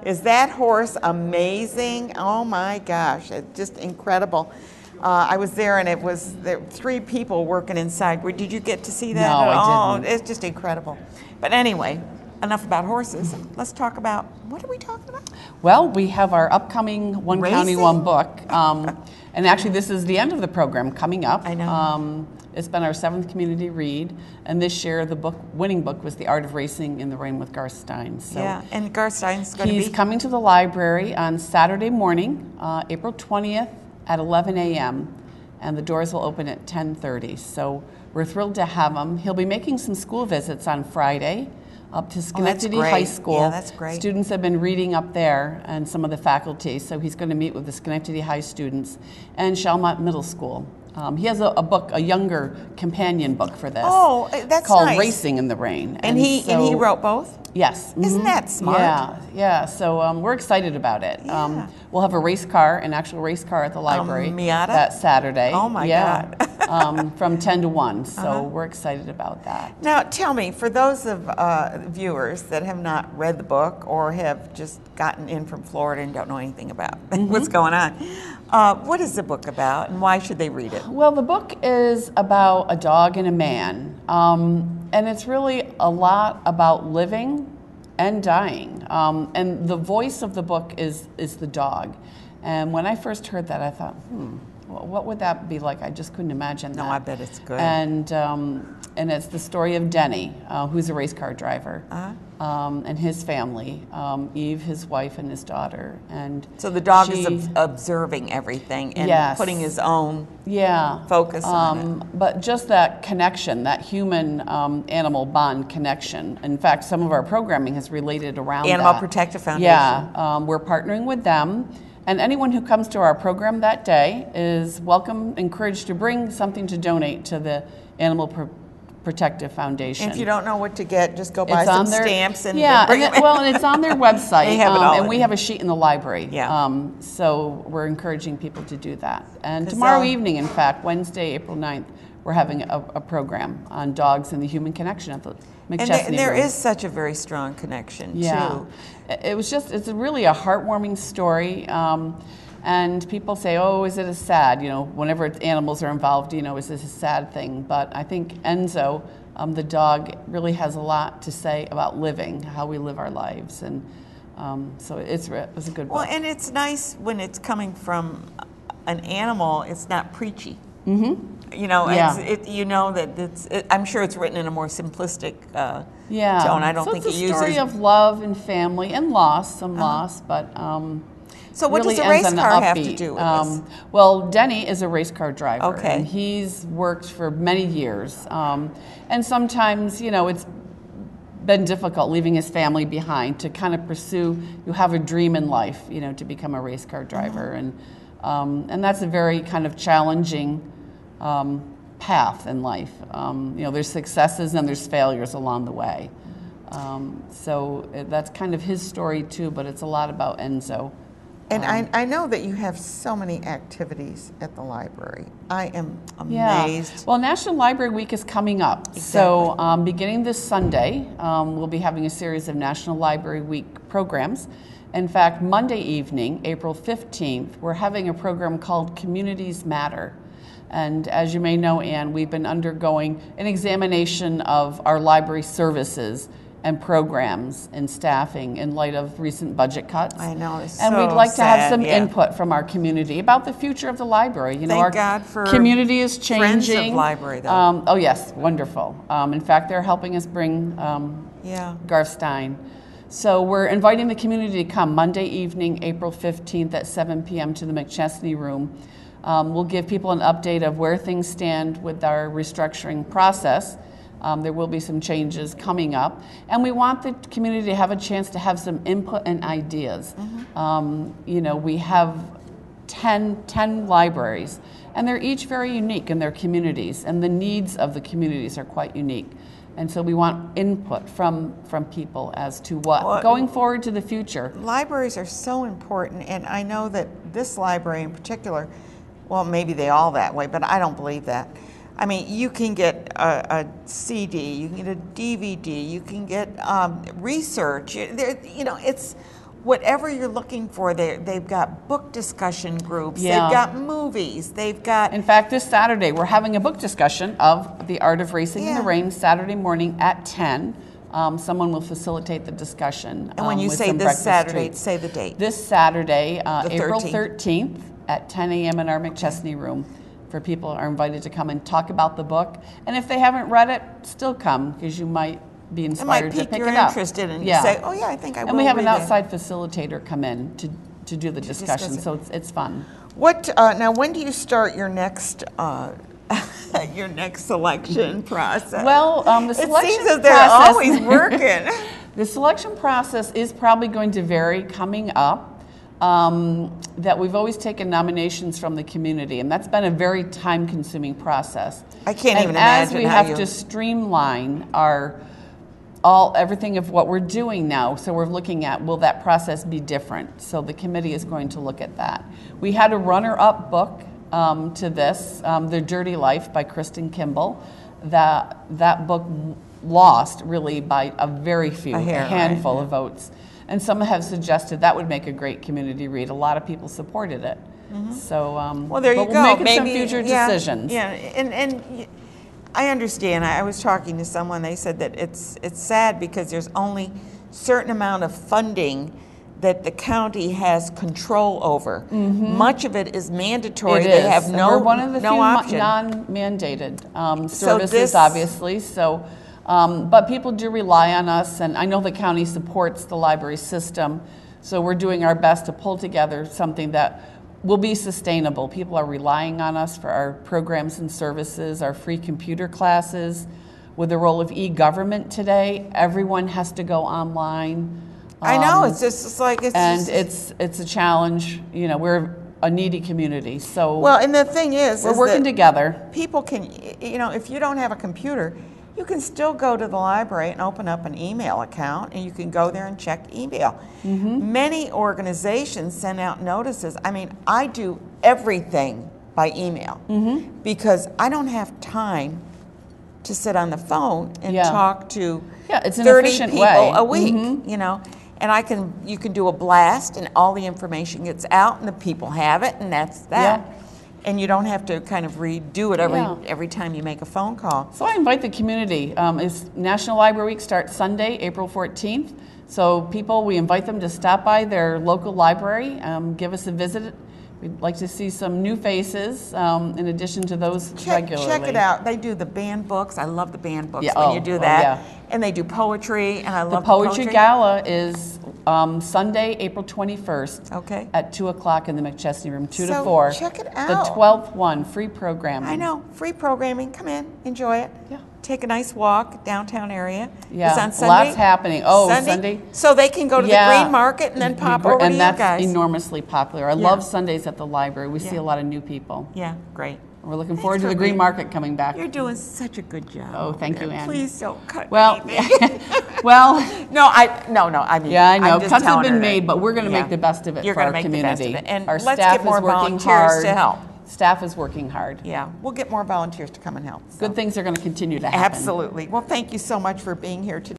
Is that horse amazing? Oh my gosh, it's just incredible. I was there and there were 3 people working inside. Did you get to see that? No, I didn't. Oh, it's just incredible. But anyway, enough about horses. Let's talk about, what are we talking about? Well, we have our upcoming One County, Racing? One Book. And actually, this is the end of the program coming up. I know. It's been our 7th community read, and this year the winning book was The Art of Racing in the Rain with Garth Stein. So yeah, and Garth Stein's going to be... He's coming to the library on Saturday morning, April 20th at 11 a.m., and the doors will open at 10:30. So we're thrilled to have him. He'll be making some school visits on Friday up to Schenectady High School. Yeah, that's great. Students have been reading up there and some of the faculty, so he's going to meet with the Schenectady High students and Chalmette Middle School. He has a book, a younger companion book for this. Oh, that's called nice. Racing in the Rain. And he wrote both? Yes. Isn't that smart? Yeah. So we're excited about it. Yeah. We'll have a race car, an actual race car at the library Miata? that Saturday. Oh my God. From 10 to 1. So we're excited about that. Now, tell me, for those of viewers that have not read the book or have just gotten in from Florida and don't know anything about what's going on, what is the book about and why should they read it? Well, the book is about a dog and a man. And it's really a lot about living and dying. And the voice of the book is the dog. And when I first heard that, I thought, what would that be like? I just couldn't imagine that. No, I bet it's good. And it's the story of Denny, who's a race car driver, and his family, Eve, his wife, and his daughter. And so the dog is observing everything and putting his own focus on it. But just that connection, that human-animal bond connection. In fact, some of our programming has related around Animal that. Protective Foundation. Yeah, we're partnering with them. And anyone who comes to our program that day is welcome, encouraged to bring something to donate to the Animal Protective Foundation. And if you don't know what to get, just go buy some stamps and bring them. And it's on their website. They have it all and we have a sheet in the library. Yeah. So we're encouraging people to do that. And tomorrow evening, in fact, Wednesday, April 9th, we're having a program on dogs and the human connection at the McChesney And there room. is such a very strong connection, too. It's really a heartwarming story. And people say, oh, is it a sad, whenever animals are involved, is this a sad thing? But I think Enzo, the dog, really has a lot to say about living, how we live our lives. And so it was a good book. Well, and it's nice when it's coming from an animal, it's not preachy. Mm-hmm. I'm sure it's written in a more simplistic tone. I don't think it uses... it's a story of love and family and loss, loss, but... So what really does a race ends on car the have upbeat. to do with this? Well, Denny is a race car driver. Okay. And he's worked for many years. And sometimes, it's been difficult leaving his family behind to kind of pursue, you have a dream in life, to become a race car driver. And that's a very kind of challenging path in life. There's successes and there's failures along the way. So that's kind of his story too, but it's a lot about Enzo. And I know that you have so many activities at the library. I am amazed. Yeah. Well, National Library Week is coming up. Exactly. So beginning this Sunday, we'll be having a series of National Library Week programs. In fact, Monday evening, April 15th, we're having a program called Communities Matter. And as you may know, Anne, we've been undergoing an examination of our library services and programs and staffing in light of recent budget cuts. I know, it's and so we'd like to have sad, some input from our community about the future of the library. Thank God for community is changing. Friends of Library, though. Oh yes, wonderful. In fact, they're helping us bring Garth Stein. So we're inviting the community to come Monday evening, April 15th at 7 p.m. to the McChesney room. We'll give people an update of where things stand with our restructuring process. There will be some changes coming up. And we want the community to have a chance to have some input and ideas. Mm-hmm. We have 10 libraries, and they're each very unique in their communities, and the needs of the communities are quite unique. And so we want input from people as to what, going forward to the future. Libraries are so important, and I know that this library in particular, well, maybe they all that way, but I don't believe that. I mean, you can get a CD, you can get a DVD, you can get research. It's whatever you're looking for, they've got book discussion groups, Yeah. they've got movies, they've got... In fact, this Saturday, we're having a book discussion of The Art of Racing in the Rain, Saturday morning at 10. Someone will facilitate the discussion. And when you say this Saturday, say the date. This Saturday, April 13th. 13th at 10 a.m. in our McChesney room. For people are invited to come and talk about the book. And if they haven't read it, still come, because you might be inspired to pick it up. It might pique your interest in it, and you say, oh yeah, I think I will. And we have an read outside facilitator come in to do the discussion, so it's fun. What now? When do you start your next your next selection process? Well, the selection it seems that they're always working. The selection process is probably going to vary coming up. That we've always taken nominations from the community, and that's been a very time-consuming process. I can't even imagine. As we how have to streamline everything of what we're doing now, so we're looking at, will that process be different? So the committee is going to look at that. We had a runner-up book to this, The Dirty Life by Kristen Kimball. That book lost really by a very few, a handful of votes. And some have suggested that would make a great community read. A lot of people supported it. Mm-hmm. So, well, there you go. We'll make some future decisions. Yeah, and I understand. I was talking to someone. They said that it's sad because there's only certain amount of funding that the county has control over. Mm-hmm. Much of it is mandatory. They have we're one of the few option. Non-mandated services, obviously. So. But people do rely on us, and I know the county supports the library system, so we're doing our best to pull together something that will be sustainable. People are relying on us for our programs and services, our free computer classes. With the role of e-government today, everyone has to go online. I know, it's a challenge. You know, we're a needy community, so well, and the thing is we're working together. People can, if you don't have a computer, you can still go to the library and open up an email account, and you can go there and check email. Mm-hmm. Many organizations send out notices. I mean, I do everything by email because I don't have time to sit on the phone and talk to it's an 30 efficient people way. a week, and you can do a blast and all the information gets out and the people have it, and that's that. Yeah. And you don't have to kind of redo it every time you make a phone call. So I invite the community. National Library Week starts Sunday, April 14th. So we invite them to stop by their local library, give us a visit. We'd like to see some new faces in addition to those regularly. Check it out. They do the band books. I love the band books when you do that. And they do poetry, and I love the poetry. Poetry Gala is Sunday, April 21st at 2 o'clock in the McChesney room, 2 to 4. Check it out. The 12th one, free programming. I know, free programming. Come in, enjoy it. Yeah. Take a nice walk downtown area. Yeah, it's on Sunday. Lots happening. Oh, Sunday. So they can go to the Green Market and then pop over to you guys. And that's enormously popular. I love Sundays at the library. We see a lot of new people. Yeah, great. We're looking forward to the Green Market coming back. You're doing such a good job. Oh, thank you, Ann. Please don't cut anything. No, I mean, yeah, I know. Cuts have been made, but we're going to make the best of it for our community. And our let's staff get more is working volunteers hard. to help. Staff is working hard. Yeah, we'll get more volunteers to come and help. Good things are going to continue to happen. Absolutely. Well, thank you so much for being here today.